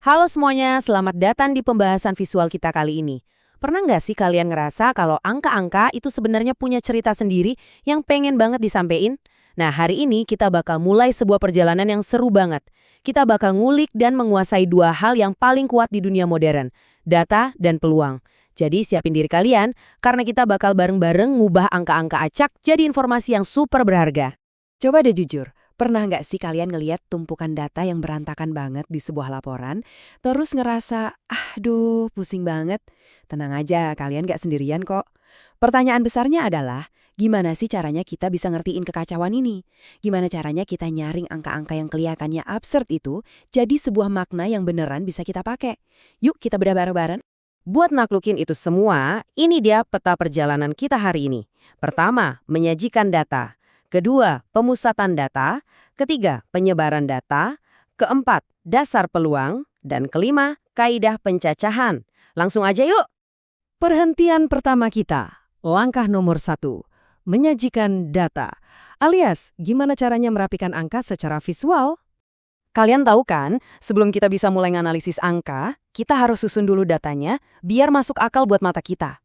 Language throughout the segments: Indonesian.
Halo semuanya, selamat datang di pembahasan visual kita kali ini. Pernah nggak sih kalian ngerasa kalau angka-angka itu sebenarnya punya cerita sendiri yang pengen banget disampaikan? Nah, hari ini kita bakal mulai sebuah perjalanan yang seru banget. Kita bakal ngulik dan menguasai dua hal yang paling kuat di dunia modern, data dan peluang. Jadi siapin diri kalian, karena kita bakal bareng-bareng ngubah angka-angka acak jadi informasi yang super berharga. Coba deh jujur, pernah nggak sih kalian ngeliat tumpukan data yang berantakan banget di sebuah laporan, terus ngerasa, aduh pusing banget? Tenang aja, kalian nggak sendirian kok. Pertanyaan besarnya adalah, gimana sih caranya kita bisa ngertiin kekacauan ini? Gimana caranya kita nyaring angka-angka yang kelihatannya absurd itu jadi sebuah makna yang beneran bisa kita pakai? Yuk kita bedah bareng-bareng. Buat naklukin itu semua, ini dia peta perjalanan kita hari ini. Pertama, menyajikan data. Kedua, pemusatan data. Ketiga, penyebaran data. Keempat, dasar peluang. Dan kelima, kaidah pencacahan. Langsung aja yuk! Perhentian pertama kita, langkah nomor 1, menyajikan data. Alias, gimana caranya merapikan angka secara visual? Kalian tahu kan, sebelum kita bisa mulai nganalisis angka, kita harus susun dulu datanya biar masuk akal buat mata kita.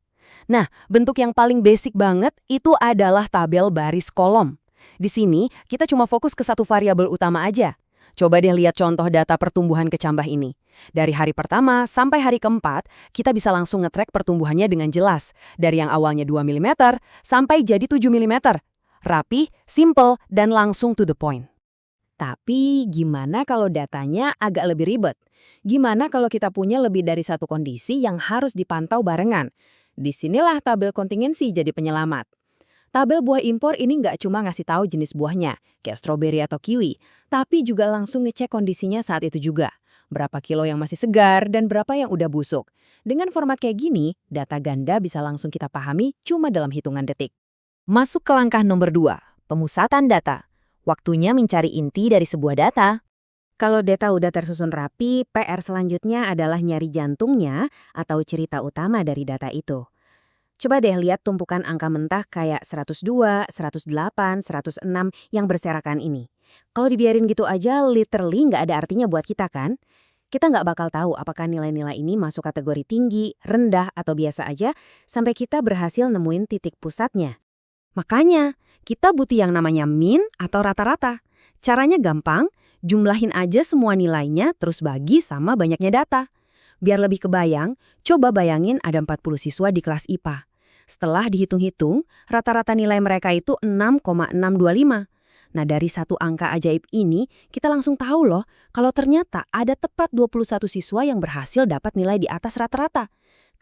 Nah, bentuk yang paling basic banget itu adalah tabel baris kolom. Di sini, kita cuma fokus ke satu variabel utama aja. Coba deh lihat contoh data pertumbuhan kecambah ini. Dari hari pertama sampai hari keempat, kita bisa langsung nge-track pertumbuhannya dengan jelas. Dari yang awalnya 2 mm sampai jadi 7 mm. Rapi, simple, dan langsung to the point. Tapi gimana kalau datanya agak lebih ribet? Gimana kalau kita punya lebih dari satu kondisi yang harus dipantau barengan? Disinilah tabel kontingensi jadi penyelamat. Tabel buah impor ini nggak cuma ngasih tahu jenis buahnya, kayak stroberi atau kiwi, tapi juga langsung ngecek kondisinya saat itu juga. Berapa kilo yang masih segar dan berapa yang udah busuk. Dengan format kayak gini, data ganda bisa langsung kita pahami cuma dalam hitungan detik. Masuk ke langkah nomor 2, pemusatan data. Waktunya mencari inti dari sebuah data. Kalau data udah tersusun rapi, PR selanjutnya adalah nyari jantungnya atau cerita utama dari data itu. Coba deh lihat tumpukan angka mentah kayak 102, 108, 106 yang berserakan ini. Kalau dibiarin gitu aja, literally nggak ada artinya buat kita kan? Kita nggak bakal tahu apakah nilai-nilai ini masuk kategori tinggi, rendah, atau biasa aja, sampai kita berhasil nemuin titik pusatnya. Makanya, kita butuh yang namanya mean atau rata-rata. Caranya gampang, jumlahin aja semua nilainya terus bagi sama banyaknya data. Biar lebih kebayang, coba bayangin ada 40 siswa di kelas IPA. Setelah dihitung-hitung, rata-rata nilai mereka itu 6,625. Nah, dari satu angka ajaib ini, kita langsung tahu loh kalau ternyata ada tepat 21 siswa yang berhasil dapat nilai di atas rata-rata.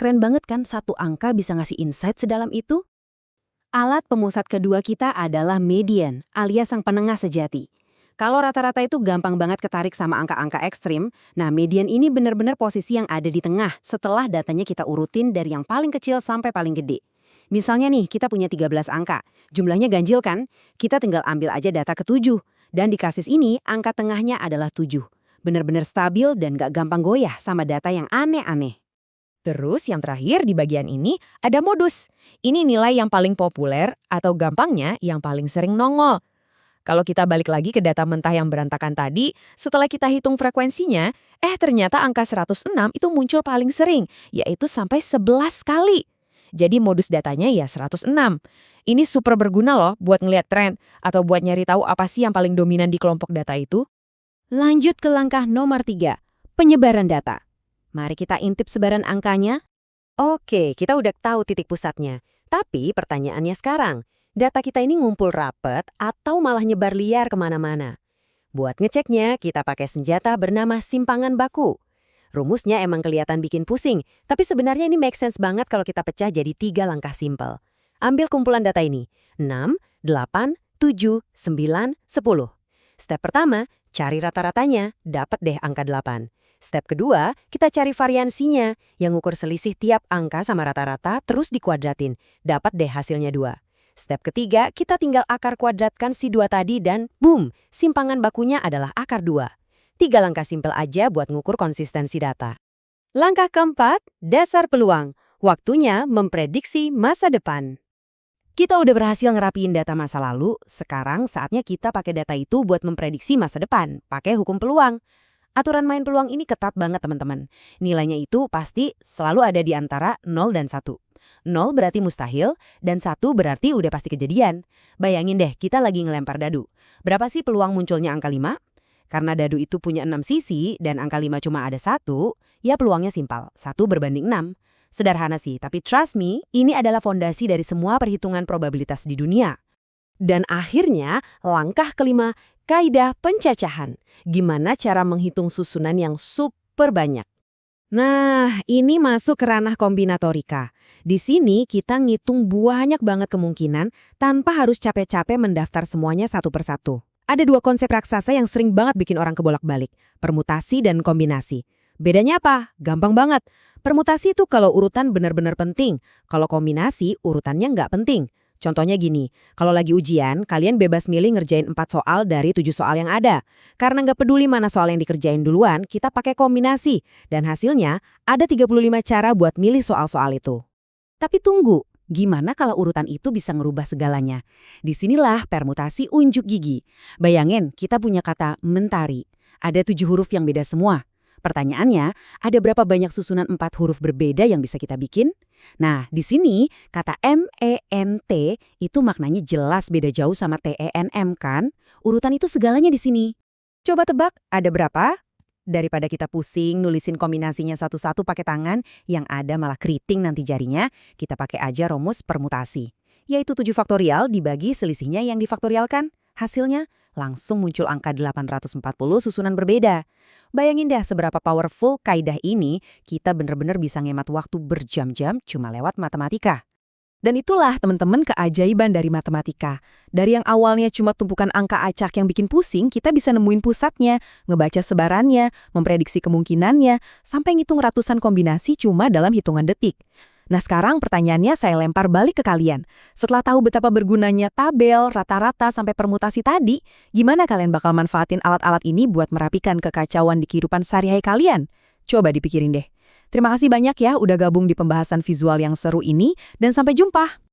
Keren banget kan satu angka bisa ngasih insight sedalam itu? Alat pemusat kedua kita adalah median, alias sang penengah sejati. Kalau rata-rata itu gampang banget ketarik sama angka-angka ekstrim, nah median ini benar-benar posisi yang ada di tengah setelah datanya kita urutin dari yang paling kecil sampai paling gede. Misalnya nih, kita punya 13 angka, jumlahnya ganjil kan? Kita tinggal ambil aja data ke-7, dan di kasus ini angka tengahnya adalah 7. Benar-benar stabil dan gak gampang goyah sama data yang aneh-aneh. Terus yang terakhir di bagian ini ada modus. Ini nilai yang paling populer atau gampangnya yang paling sering nongol. Kalau kita balik lagi ke data mentah yang berantakan tadi, setelah kita hitung frekuensinya, ternyata angka 106 itu muncul paling sering, yaitu sampai 11 kali. Jadi modus datanya ya 106. Ini super berguna loh buat ngeliat tren atau buat nyari tahu apa sih yang paling dominan di kelompok data itu. Lanjut ke langkah nomor 3, penyebaran data. Mari kita intip sebaran angkanya. Oke, kita udah tahu titik pusatnya. Tapi pertanyaannya sekarang, data kita ini ngumpul rapet atau malah nyebar liar kemana-mana? Buat ngeceknya, kita pakai senjata bernama simpangan baku. Rumusnya emang kelihatan bikin pusing, tapi sebenarnya ini make sense banget kalau kita pecah jadi 3 langkah simpel. Ambil kumpulan data ini, 6, 8, 7, 9, 10. Step pertama, cari rata-ratanya, dapat deh angka 8. Step kedua, kita cari variansinya, yang ukur selisih tiap angka sama rata-rata terus dikuadratin. Dapat deh hasilnya 2. Step ketiga, kita tinggal akar kuadratkan si 2 tadi dan boom, simpangan bakunya adalah akar 2. 3 langkah simpel aja buat ngukur konsistensi data. Langkah keempat, dasar peluang. Waktunya memprediksi masa depan. Kita udah berhasil ngerapiin data masa lalu, sekarang saatnya kita pakai data itu buat memprediksi masa depan, pakai hukum peluang. Aturan main peluang ini ketat banget teman-teman. Nilainya itu pasti selalu ada di antara 0 dan 1. 0 berarti mustahil, dan 1 berarti udah pasti kejadian. Bayangin deh, kita lagi ngelempar dadu. Berapa sih peluang munculnya angka 5? Karena dadu itu punya 6 sisi dan angka 5 cuma ada 1, ya peluangnya simpel, 1 berbanding 6. Sederhana sih, tapi trust me, ini adalah fondasi dari semua perhitungan probabilitas di dunia. Dan akhirnya, langkah kelima, kaidah pencacahan. Gimana cara menghitung susunan yang super banyak? Nah, ini masuk ke ranah kombinatorika. Di sini kita ngitung banyak banget kemungkinan tanpa harus capek-capek mendaftar semuanya satu persatu. Ada dua konsep raksasa yang sering banget bikin orang kebolak-balik, permutasi dan kombinasi. Bedanya apa? Gampang banget. Permutasi itu kalau urutan benar-benar penting, kalau kombinasi urutannya nggak penting. Contohnya gini, kalau lagi ujian, kalian bebas milih ngerjain 4 soal dari 7 soal yang ada. Karena nggak peduli mana soal yang dikerjain duluan, kita pakai kombinasi. Dan hasilnya, ada 35 cara buat milih soal-soal itu. Tapi tunggu, gimana kalau urutan itu bisa ngerubah segalanya? Disinilah permutasi unjuk gigi. Bayangin, kita punya kata mentari. Ada 7 huruf yang beda semua. Pertanyaannya, ada berapa banyak susunan 4 huruf berbeda yang bisa kita bikin? Nah, di sini kata MENT itu maknanya jelas beda jauh sama TENM kan? Urutan itu segalanya di sini. Coba tebak, ada berapa? Daripada kita pusing nulisin kombinasinya satu-satu pakai tangan, yang ada malah keriting nanti jarinya, kita pakai aja rumus permutasi. Yaitu 7 faktorial dibagi selisihnya yang difaktorialkan. Hasilnya langsung muncul angka 840 susunan berbeda. Bayangin deh seberapa powerful kaidah ini, kita bener-bener bisa ngemat waktu berjam-jam cuma lewat matematika. Dan itulah teman-teman keajaiban dari matematika. Dari yang awalnya cuma tumpukan angka acak yang bikin pusing, kita bisa nemuin pusatnya, ngebaca sebarannya, memprediksi kemungkinannya, sampai ngitung ratusan kombinasi cuma dalam hitungan detik. Nah sekarang pertanyaannya saya lempar balik ke kalian. Setelah tahu betapa bergunanya tabel, rata-rata, sampai permutasi tadi, gimana kalian bakal manfaatin alat-alat ini buat merapikan kekacauan di kehidupan sehari-hari kalian? Coba dipikirin deh. Terima kasih banyak ya udah gabung di pembahasan visual yang seru ini, dan sampai jumpa!